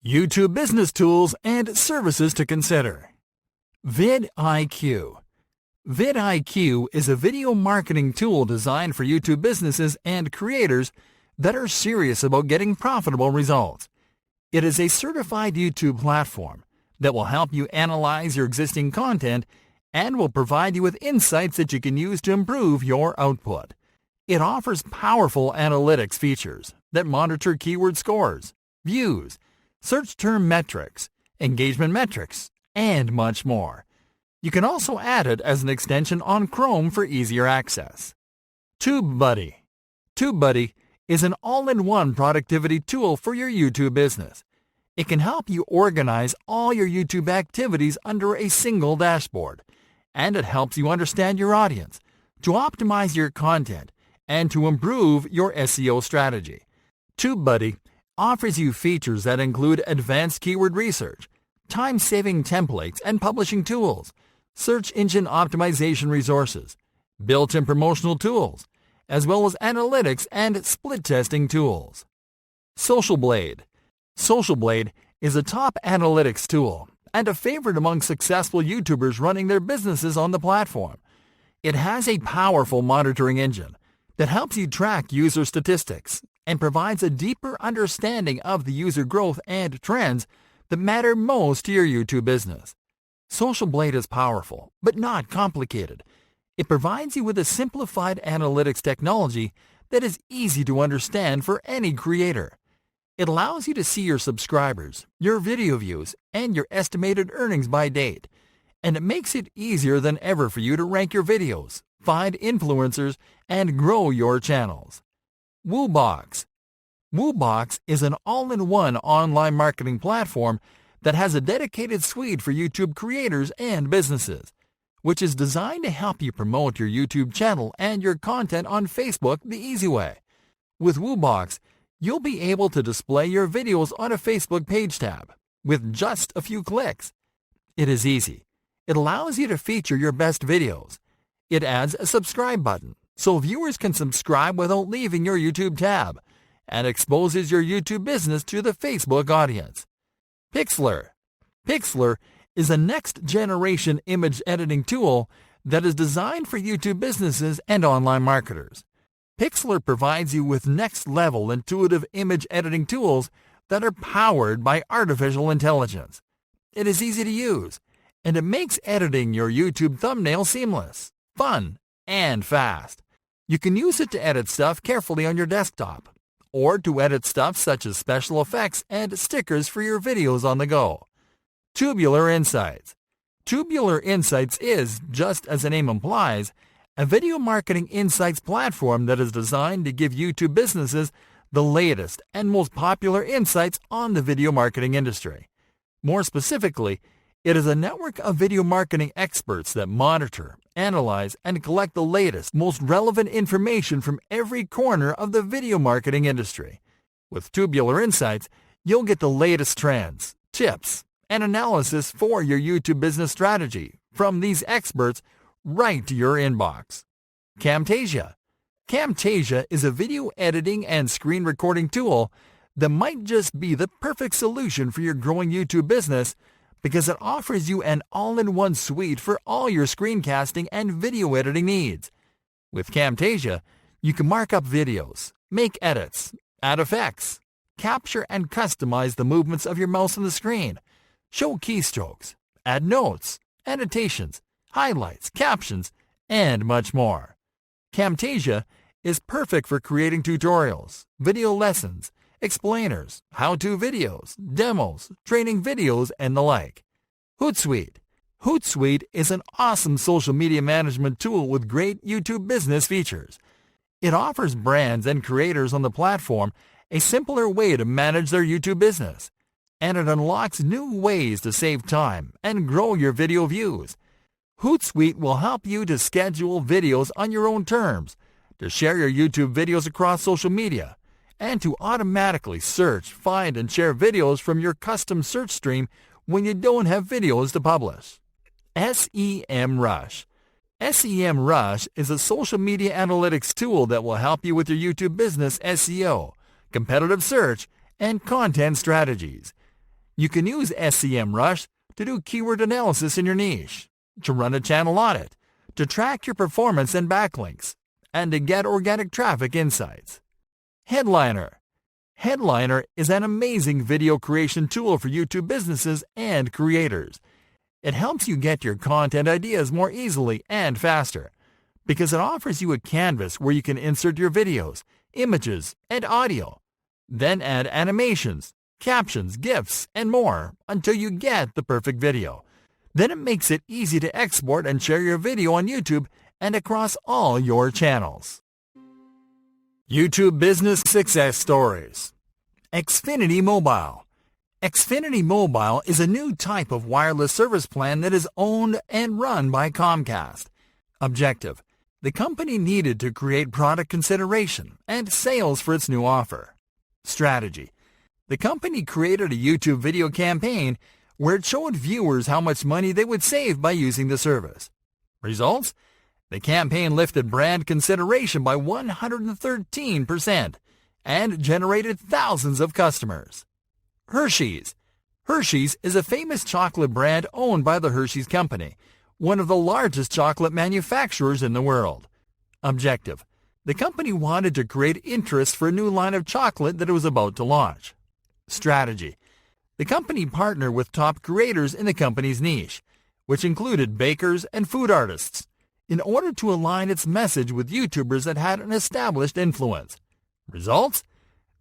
YouTube business tools and services to consider. vidIQ. vidIQ is a video marketing tool designed for YouTube businesses and creators that are serious about getting profitable results. It is a certified YouTube platform that will help you analyze your existing content and will provide you with insights that you can use to improve your output. It offers powerful analytics features that monitor keyword scores, views, search term metrics, engagement metrics, and much more. You can also add it as an extension on Chrome for easier access. TubeBuddy. TubeBuddy is an all-in-one productivity tool for your YouTube business. It can help you organize all your YouTube activities under a single dashboard, and it helps you understand your audience, to optimize your content, and to improve your SEO strategy. TubeBuddy offers you features that include advanced keyword research, time-saving templates and publishing tools, search engine optimization resources, built-in promotional tools, as well as analytics and split testing tools. SocialBlade. SocialBlade is a top analytics tool and a favorite among successful YouTubers running their businesses on the platform. It has a powerful monitoring engine that helps you track user statistics and provides a deeper understanding of the user growth and trends that matter most to your YouTube business. SocialBlade is powerful, but not complicated. It provides you with a simplified analytics technology that is easy to understand for any creator. It allows you to see your subscribers, your video views, and your estimated earnings by date. And it makes it easier than ever for you to rank your videos, find influencers, and grow your channels. Woobox. Woobox is an all-in-one online marketing platform that has a dedicated suite for YouTube creators and businesses, which is designed to help you promote your YouTube channel and your content on Facebook the easy way. With Woobox, you'll be able to display your videos on a Facebook page tab with just a few clicks. It is easy. It allows you to feature your best videos. It adds a subscribe button so viewers can subscribe without leaving your YouTube tab, and exposes your YouTube business to the Facebook audience. Pixlr. Pixlr is a next-generation image editing tool that is designed for YouTube businesses and online marketers. Pixlr provides you with next-level intuitive image editing tools that are powered by artificial intelligence. It is easy to use, and it makes editing your YouTube thumbnail seamless, fun, and fast. You can use it to edit stuff carefully on your desktop, or to edit stuff such as special effects and stickers for your videos on the go. Tubular Insights. Tubular Insights is, just as the name implies, a video marketing insights platform that is designed to give YouTube businesses the latest and most popular insights on the video marketing industry. More specifically, it is a network of video marketing experts that monitor, analyze, and collect the latest, most relevant information from every corner of the video marketing industry. With Tubular Insights, you'll get the latest trends, tips, and analysis for your YouTube business strategy from these experts right to your inbox. Camtasia. Camtasia is a video editing and screen recording tool that might just be the perfect solution for your growing YouTube business, because it offers you an all-in-one suite for all your screencasting and video editing needs. With Camtasia, you can mark up videos, make edits, add effects, capture and customize the movements of your mouse on the screen, show keystrokes, add notes, annotations, highlights, captions, and much more. Camtasia is perfect for creating tutorials, video lessons, explainers, how-to videos, demos, training videos, and the like. Hootsuite. Hootsuite is an awesome social media management tool with great YouTube business features. It offers brands and creators on the platform a simpler way to manage their YouTube business, and it unlocks new ways to save time and grow your video views. Hootsuite will help you to schedule videos on your own terms, to share your YouTube videos across social media, and to automatically search, find, and share videos from your custom search stream when you don't have videos to publish. SEMrush. SEMrush is a social media analytics tool that will help you with your YouTube business SEO, competitive search, and content strategies. You can use SEMrush to do keyword analysis in your niche, to run a channel audit, to track your performance and backlinks, and to get organic traffic insights. Headliner. Headliner is an amazing video creation tool for YouTube businesses and creators. It helps you get your content ideas more easily and faster because it offers you a canvas where you can insert your videos, images, and audio. Then add animations, captions, GIFs, and more until you get the perfect video. Then it makes it easy to export and share your video on YouTube and across all your channels. YouTube Business Success Stories. Xfinity Mobile. Xfinity Mobile is a new type of wireless service plan that is owned and run by Comcast. Objective: the company needed to create product consideration and sales for its new offer. Strategy: the company created a YouTube video campaign where it showed viewers how much money they would save by using the service. Results: the campaign lifted brand consideration by 113% and generated thousands of customers. Hershey's. Hershey's is a famous chocolate brand owned by the Hershey's Company, one of the largest chocolate manufacturers in the world. Objective: the company wanted to create interest for a new line of chocolate that it was about to launch. Strategy: the company partnered with top creators in the company's niche, which included bakers and food artists, in order to align its message with YouTubers that had an established influence. Results: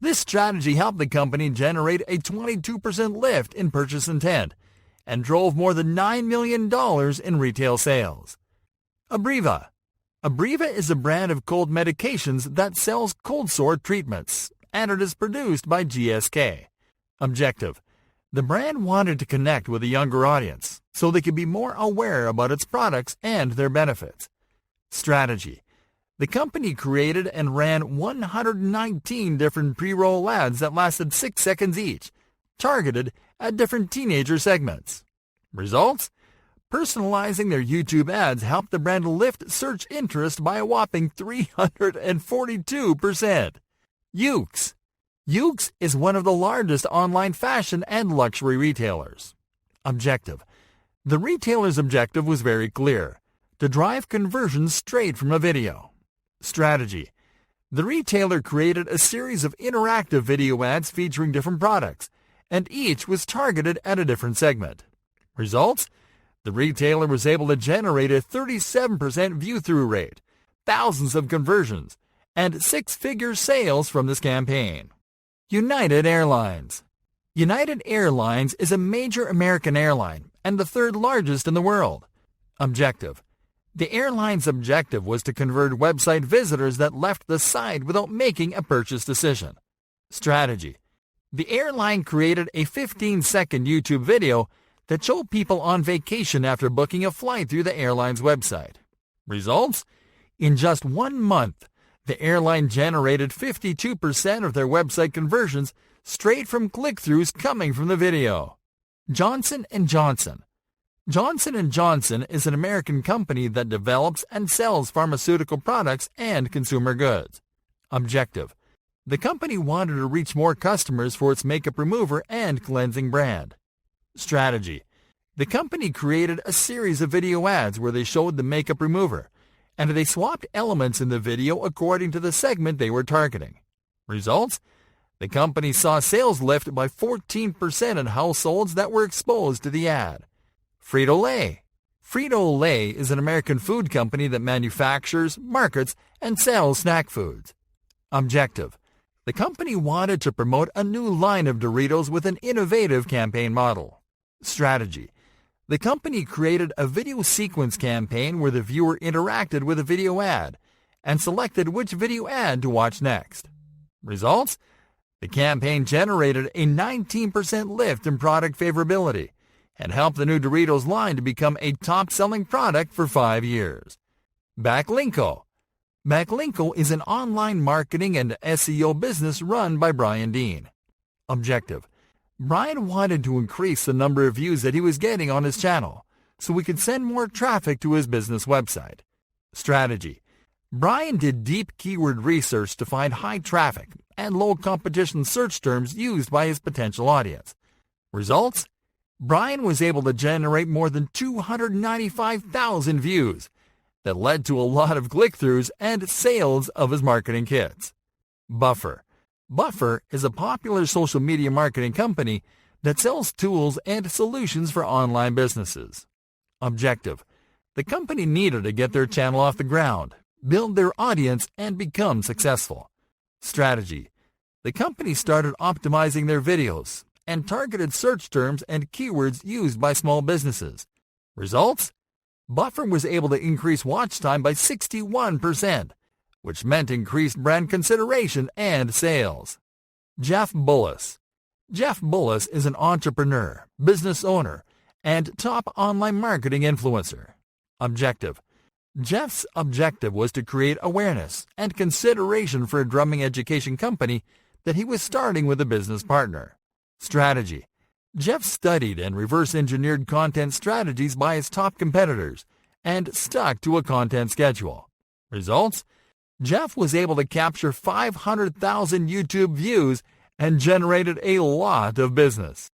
this strategy helped the company generate a 22% lift in purchase intent and drove more than $9 million in retail sales. Abreva. Abreva is a brand of cold medications that sells cold sore treatments, and it is produced by GSK. Objective: the brand wanted to connect with a younger audience so they could be more aware about its products and their benefits. Strategy: the company created and ran 119 different pre-roll ads that lasted 6 seconds each, targeted at different teenager segments. Results: personalizing their YouTube ads helped the brand lift search interest by a whopping 342%. Ukes. Ukes is one of the largest online fashion and luxury retailers. Objective: the retailer's objective was very clear: to drive conversions straight from a video. Strategy: the retailer created a series of interactive video ads featuring different products, and each was targeted at a different segment. Results: the retailer was able to generate a 37% view-through rate, thousands of conversions, and six-figure sales from this campaign. United Airlines. United Airlines is a major American airline and the third largest in the world. Objective: the airline's objective was to convert website visitors that left the site without making a purchase decision. Strategy: the airline created a 15-second YouTube video that showed people on vacation after booking a flight through the airline's website. Results: in just 1 month, the airline generated 52% of their website conversions straight from click-throughs coming from the video. Johnson & Johnson. Johnson & Johnson is an American company that develops and sells pharmaceutical products and consumer goods. Objective: the company wanted to reach more customers for its makeup remover and cleansing brand. Strategy: the company created a series of video ads where they showed the makeup remover, and they swapped elements in the video according to the segment they were targeting. Results: the company saw sales lift by 14% in households that were exposed to the ad. Frito-Lay. Frito-Lay is an American food company that manufactures, markets, and sells snack foods. Objective: the company wanted to promote a new line of Doritos with an innovative campaign model. Strategy: the company created a video sequence campaign where the viewer interacted with a video ad and selected which video ad to watch next. Results: the campaign generated a 19% lift in product favorability and helped the new Doritos line to become a top-selling product for 5 years. Backlinko. Backlinko is an online marketing and SEO business run by Brian Dean. Objective: Brian wanted to increase the number of views that he was getting on his channel so he could send more traffic to his business website. Strategy: Brian did deep keyword research to find high traffic and low competition search terms used by his potential audience. Results? Brian was able to generate more than 295,000 views that led to a lot of click-throughs and sales of his marketing kits. Buffer. Buffer is a popular social media marketing company that sells tools and solutions for online businesses. Objective. The company needed to get their channel off the ground, build their audience, and become successful. Strategy. The company started optimizing their videos and targeted search terms and keywords used by small businesses. Results? Buffer was able to increase watch time by 61%, which meant increased brand consideration and sales. Jeff Bullis. Jeff Bullis is an entrepreneur, business owner, and top online marketing influencer. Objective. Jeff's objective was to create awareness and consideration for a drumming education company that he was starting with a business partner. Strategy. Jeff studied and reverse-engineered content strategies by his top competitors and stuck to a content schedule. Results? Jeff was able to capture 500,000 YouTube views and generated a lot of business.